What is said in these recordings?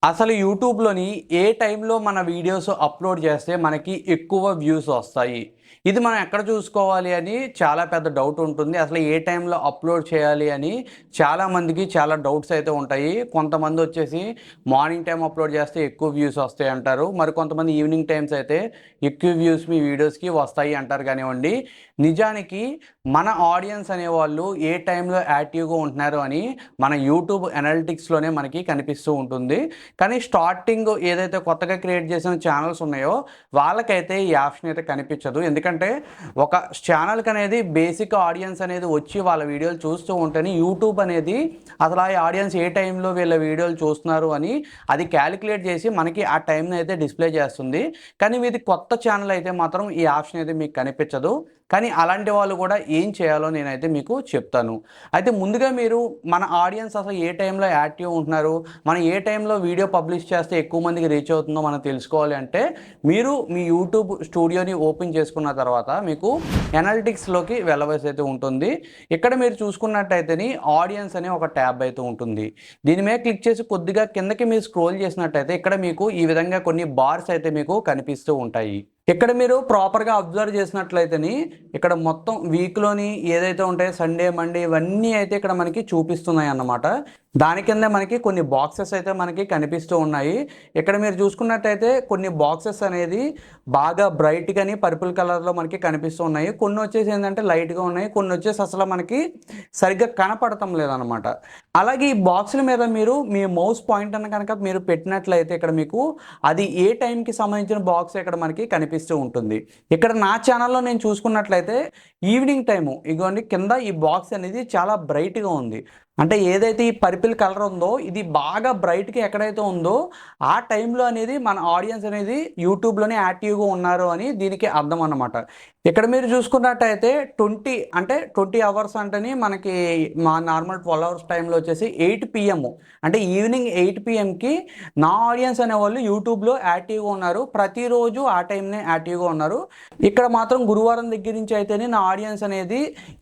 అసలు యూట్యూబ్‌లోని ఏ టైంలో మన వీడియోస్ అప్‌లోడ్ చేస్తే మనకి ఎక్కువ వ్యూస్ వస్తాయి? ఇది మనం ఎక్కడ చూసుకోవాలి అని చాలా పెద్ద డౌట్ ఉంటుంది. అసలు ఏ టైంలో అప్‌లోడ్ చేయాలి అని చాలామందికి చాలా డౌట్స్ అయితే ఉంటాయి. కొంతమందొచ్చేసి మార్నింగ్ టైమ్ అప్‌లోడ్ చేస్తే ఎక్కువ వ్యూస్ వస్తాయి అంటారు. మరి కొంతమంది ఈవినింగ్ టైమ్స్ అయితే ఎక్కువ వ్యూస్ మీ వీడియోస్‌కి వస్తాయి అంటారు కానివ్వండి. నిజానికి మన ఆడియన్స్ అనేవాళ్ళు ఏ టైంలో యాక్టివ్‌గా ఉంటున్నారు అని మన యూట్యూబ్ అనలిటిక్స్‌లోనే మనకి కనిపిస్తూ ఉంటుంది. కానీ స్టార్టింగ్ ఏదైతే కొత్తగా క్రియేట్ చేసిన ఛానల్స్ ఉన్నాయో వాళ్ళకైతే ఈ ఆప్షన్ అయితే కనిపించదు. ఎందుకంటే ఒక ఛానల్‌కి అనేది బేసిక్ ఆడియన్స్ అనేది వచ్చి వాళ్ళ వీడియోలు చూస్తూ ఉంటేనే యూట్యూబ్ అనేది అసలు ఆ ఆడియన్స్ ఏ టైంలో వీళ్ళ వీడియోలు చూస్తున్నారు అని అది క్యాలిక్యులేట్ చేసి మనకి ఆ టైంని అయితే డిస్‌ప్లే చేస్తుంది. కానీ మీది కొత్త ఛానల్ అయితే మాత్రం ఈ ఆప్షన్ అయితే మీకు కనిపించదు. కానీ అలాంటి వాళ్ళు కూడా ఏం చేయాలో నేనైతే మీకు చెప్తాను. అయితే ముందుగా మీరు మన ఆడియన్స్ అసలు ఏ టైంలో యాక్టివ్ ఉంటున్నారు, మనం ఏ టైంలో వీడియో పబ్లిష్ చేస్తే ఎక్కువ మందికి రీచ్ అవుతుందో మనం తెలుసుకోవాలి అంటే, మీరు మీ యూట్యూబ్ స్టూడియోని ఓపెన్ చేసుకున్న తర్వాత మీకు అనలిటిక్స్‌లోకి వెళ్ళవలసి అయితే ఉంటుంది. ఇక్కడ మీరు చూసుకున్నట్టయితేని ఆడియన్స్ అనే ఒక ట్యాబ్ అయితే ఉంటుంది. దీని మీద క్లిక్ చేసి కొద్దిగా కిందకి మీరు స్క్రోల్ చేసినట్టయితే ఇక్కడ మీకు ఈ విధంగా కొన్ని బార్స్ అయితే మీకు కనిపిస్తూ ఉంటాయి. ఇక్కడ మీరు ప్రాపర్‌గా అబ్జర్వ్ చేసినట్లయితేని ఇక్కడ మొత్తం వీక్‌లోని ఏదైతే ఉంటాయో సండే, మండే ఇవన్నీ అయితే ఇక్కడ మనకి చూపిస్తున్నాయన్నమాట. దాని కింద మనకి కొన్ని బాక్సెస్ అయితే మనకి కనిపిస్తూ ఉన్నాయి. ఇక్కడ మీరు చూసుకున్నట్టయితే కొన్ని బాక్సెస్ అనేది బాగా బ్రైట్‌గాని పర్పుల్ కలర్‌లో మనకి కనిపిస్తూ ఉన్నాయి. కొన్ని వచ్చేసి ఏందంటే లైట్‌గా ఉన్నాయి. కొన్ని వచ్చేసి అసలు మనకి సరిగ్గా కనపడటం లేదనమాట. అలాగే ఈ బాక్సుల మీద మీరు మీ మౌస్ పాయింటర్‌ని కనుక మీరు పెట్టినట్లయితే ఇక్కడ మీకు అది ఏ టైంకి సంబంధించిన బాక్స్ ఇక్కడ మనకి కనిపిస్తూ ఉంటుంది. ఇక్కడ నా ఛానల్‌లో నేను చూసుకున్నట్లయితే ఈవినింగ్ టైము ఇగోండి కింద ఈ బాక్స్ అనేది చాలా బ్రైట్‌గా ఉంది. అంటే ఏదైతే ఈ పర్పుల్ కలర్ ఉందో ఇది బాగా బ్రైట్‌గా ఎక్కడైతే ఉందో ఆ టైంలో అనేది మన ఆడియన్స్ అనేది యూట్యూబ్‌లోనే యాక్టివ్‌గా ఉన్నారు అని దీనికి అర్థం అన్నమాట. ఇక్కడ మీరు చూసుకున్నట్టయితే 20 అవర్స్ అంటేనే మనకి మా నార్మల్ 12 అవర్స్ టైంలో వచ్చేసి 8 పీఎం అంటే ఈవినింగ్ 8 పీఎంకి నా ఆడియన్స్ అనేవాళ్ళు యూట్యూబ్‌లో యాక్టివ్‌గా ఉన్నారు. ప్రతిరోజు ఆ టైంనే యాక్టివ్‌గా ఉన్నారు. ఇక్కడ మాత్రం గురువారం దగ్గర నుంచి అయితేనే నా ఆడియన్స్ అనేది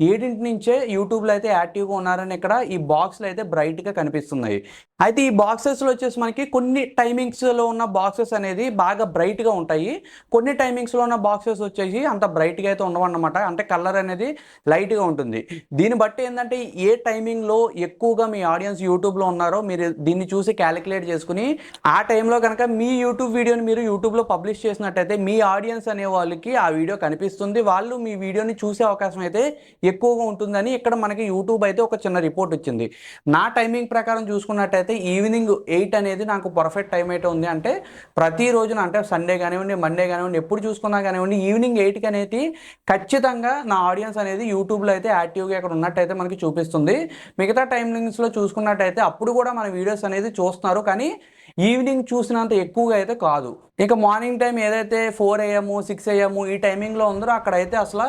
7 నుంచే యూట్యూబ్‌లో అయితే యాక్టివ్‌గా ఉన్నారని ఇక్కడ ఈ బాక్స్‌లు అయితే బ్రైట్‌గా కనిపిస్తున్నాయి. అయితే ఈ బాక్సెస్‌లో వచ్చేసి మనకి కొన్ని టైమింగ్స్‌లో ఉన్న బాక్సెస్ అనేది బాగా బ్రైట్‌గా ఉంటాయి. కొన్ని టైమింగ్స్‌లో ఉన్న బాక్సెస్ వచ్చేసి అంత బ్రైట్‌గా అయితే ఉండవన్నమాట. అంటే కలర్ అనేది లైట్‌గా ఉంటుంది. దీన్ని బట్టి ఏందంటే ఏ టైమింగ్‌లో ఎక్కువగా మీ ఆడియన్స్ యూట్యూబ్‌లో ఉన్నారో మీరు దీన్ని చూసి క్యాలిక్యులేట్ చేసుకొని ఆ టైంలో కనుక మీ యూట్యూబ్ వీడియోని మీరు యూట్యూబ్‌లో పబ్లిష్ చేసినట్టయితే మీ ఆడియన్స్ అనే వాళ్ళకి ఆ వీడియో కనిపిస్తుంది. వాళ్ళు మీ వీడియోని చూసే అవకాశం అయితే ఎక్కువగా ఉంటుందని ఇక్కడ మనకి యూట్యూబ్ అయితే ఒక చిన్న రిపోర్ట్ ఇచ్చింది. నా టైమింగ్ ప్రకారం చూసుకున్నట్టయితే ఈవినింగ్ 8 అనేది నాకు పర్ఫెక్ట్ టైం అయితే ఉంది. అంటే ప్రతి రోజున అంటే సండే కానివ్వండి, మండే కానివ్వండి ఎప్పుడు చూసుకున్నా కానివ్వండి ఈవినింగ్ 8కి అనేది ఖచ్చితంగా నా ఆడియన్స్ అనేది యూట్యూబ్‌లో అయితే యాక్టివ్‌గా ఇక్కడ ఉన్నట్టయితే మనకి చూపిస్తుంది. మిగతా టైమింగ్స్‌లో చూసుకున్నట్టయితే అప్పుడు కూడా మన వీడియోస్ అనేది చూస్తున్నారు. కానీ ఈవినింగ్ చూసినంత ఎక్కువగా అయితే కాదు. ఇక మార్నింగ్ టైం ఏదైతే 4 AM, 6 AM ఈ టైమింగ్‌లో ఉందో అక్కడైతే అసలు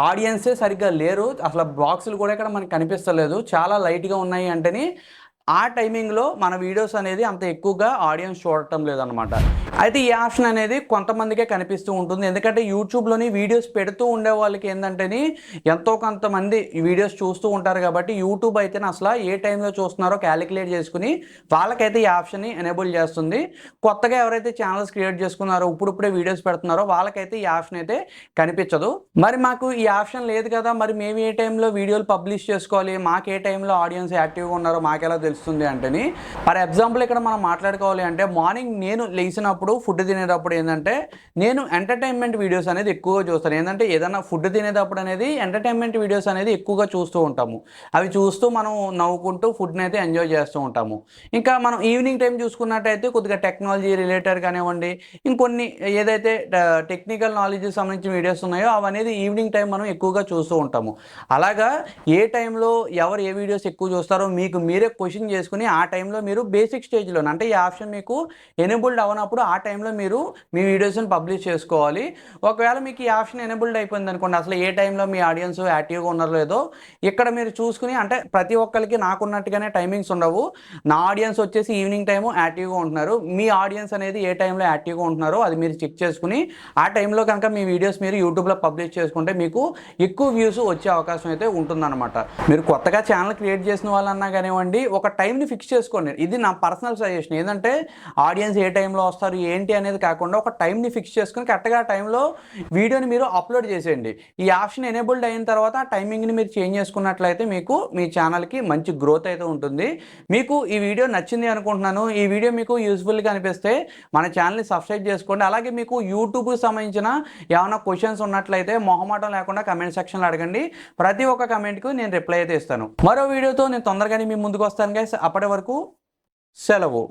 ఆడియన్సే సరిగ్గా లేరు. అసలు బాక్సులు కూడా ఇక్కడ మనకు కనిపిస్తలేదు. చాలా లైట్‌గా ఉన్నాయి అంటేని ఆ టైమింగ్‌లో మన వీడియోస్ అనేది అంత ఎక్కువగా ఆడియన్స్ చూడటం లేదనమాట. అయితే ఈ ఆప్షన్ అనేది కొంతమందికే కనిపిస్తూ ఉంటుంది. ఎందుకంటే యూట్యూబ్‌లోని వీడియోస్ పెడుతూ ఉండే వాళ్ళకి ఏందంటేని ఎంతో కొంతమంది ఈ వీడియోస్ చూస్తూ ఉంటారు కాబట్టి యూట్యూబ్ అయితేనే అసలు ఏ టైంలో చూస్తున్నారో క్యాలిక్యులేట్ చేసుకొని వాళ్ళకైతే ఈ ఆప్షన్‌ని ఎనేబుల్ చేస్తుంది. కొత్తగా ఎవరైతే ఛానల్స్ క్రియేట్ చేసుకున్నారో ఇప్పుడిప్పుడే వీడియోస్ పెడుతున్నారో వాళ్ళకైతే ఈ ఆప్షన్ అయితే కనిపించదు. మరి మాకు ఈ ఆప్షన్ లేదు కదా! మరి మేము ఏ టైంలో వీడియోలు పబ్లిష్ చేసుకోవాలి? మాకు ఏ టైంలో ఆడియన్స్ యాక్టివ్‌గా ఉన్నారో మాకెలా తెలుస్తుంది అంటేని ఫర్ ఎగ్జాంపుల్ ఇక్కడ మనం మాట్లాడుకోవాలి అంటే మార్నింగ్ నేను లేచినప్పుడు ఫుడ్ తినేటప్పుడు ఏంటంటే నేను ఎంటర్టైన్మెంట్ వీడియోస్ అనేది ఎక్కువగా చూస్తాను. ఏంటంటే ఏదైనా ఫుడ్ తినేటప్పుడు అనేది ఎంటర్టైన్మెంట్ వీడియోస్ అనేది ఎక్కువగా చూస్తూ ఉంటాము. అవి చూస్తూ మనం నవ్వుకుంటూ ఫుడ్ని అయితే ఎంజాయ్ చేస్తూ ఉంటాము. ఇంకా మనం ఈవినింగ్ టైం చూసుకున్నట్టయితే కొద్దిగా టెక్నాలజీ రిలేటెడ్ కానివ్వండి ఇంకొన్ని ఏదైతే టెక్నికల్ నాలెడ్జ్కి సంబంధించిన వీడియోస్ ఉన్నాయో అవనేది ఈవినింగ్ టైం మనం ఎక్కువగా చూస్తూ ఉంటాము. అలాగా ఏ టైంలో ఎవరు ఏ వీడియోస్ ఎక్కువ చూస్తారో మీకు మీరే క్వశ్చన్ చేసుకుని ఆ టైంలో మీరు బేసిక్ స్టేజ్‌లోనే అంటే ఈ ఆప్షన్ మీకు ఎనేబుల్డ్ అవ్వనప్పుడు ఆ టైంలో మీరు మీ వీడియోస్‌ని పబ్లిష్ చేసుకోవాలి. ఒకవేళ మీకు ఈ ఆప్షన్ ఎనేబుల్డ్ అయిపోయిందనుకోండి అసలు ఏ టైంలో మీ ఆడియన్స్ యాక్టివ్‌గా ఉన్నారో లేదో ఇక్కడ మీరు చూసుకుని అంటే ప్రతి ఒక్కరికి నాకున్నట్టుగానే టైమింగ్స్ ఉండవు. నా ఆడియన్స్ వచ్చేసి ఈవినింగ్ టైము యాక్టివ్‌గా ఉంటున్నారు. మీ ఆడియన్స్ అనేది ఏ టైంలో యాక్టివ్‌గా ఉంటున్నారో అది మీరు చెక్ చేసుకుని ఆ టైంలో కనుక మీ వీడియోస్ మీరు యూట్యూబ్‌లో పబ్లిష్ చేసుకుంటే మీకు ఎక్కువ వ్యూస్ వచ్చే అవకాశం అయితే ఉంటుందన్నమాట. మీరు కొత్తగా ఛానల్ క్రియేట్ చేసిన వాళ్ళన్నా కానివ్వండి ఒక టైంని ఫిక్స్ చేసుకోండి. ఇది నా పర్సనల్ సజెషన్. ఏంటంటే ఆడియన్స్ ఏ టైంలో వస్తారు ఏంటి అనేది కాకుండా ఒక టైంని ఫిక్స్ చేసుకొని కరెక్ట్గా ఆ టైంలో వీడియోని మీరు అప్లోడ్ చేసేయండి. ఈ ఆప్షన్ ఎనేబుల్డ్ అయిన తర్వాత ఆ టైమింగ్ని మీరు చేంజ్ చేసుకున్నట్లయితే మీకు మీ ఛానల్కి మంచి గ్రోత్ అయితే ఉంటుంది. మీకు ఈ వీడియో నచ్చింది అనుకుంటున్నాను. ఈ వీడియో మీకు యూస్ఫుల్గా అనిపిస్తే మన ఛానల్ని సబ్స్క్రైబ్ చేసుకోండి. అలాగే మీకు యూట్యూబ్కి సంబంధించిన ఏమైనా క్వశ్చన్స్ ఉన్నట్లయితే మొహమాటం లేకుండా కమెంట్ సెక్షన్లో అడగండి. ప్రతి ఒక్క కమెంట్కి నేను రిప్లై అయితే ఇస్తాను. మరో వీడియోతో నేను తొందరగానే మీ ముందుకు వస్తాను గైస్. అప్పటి వరకు సెలవు.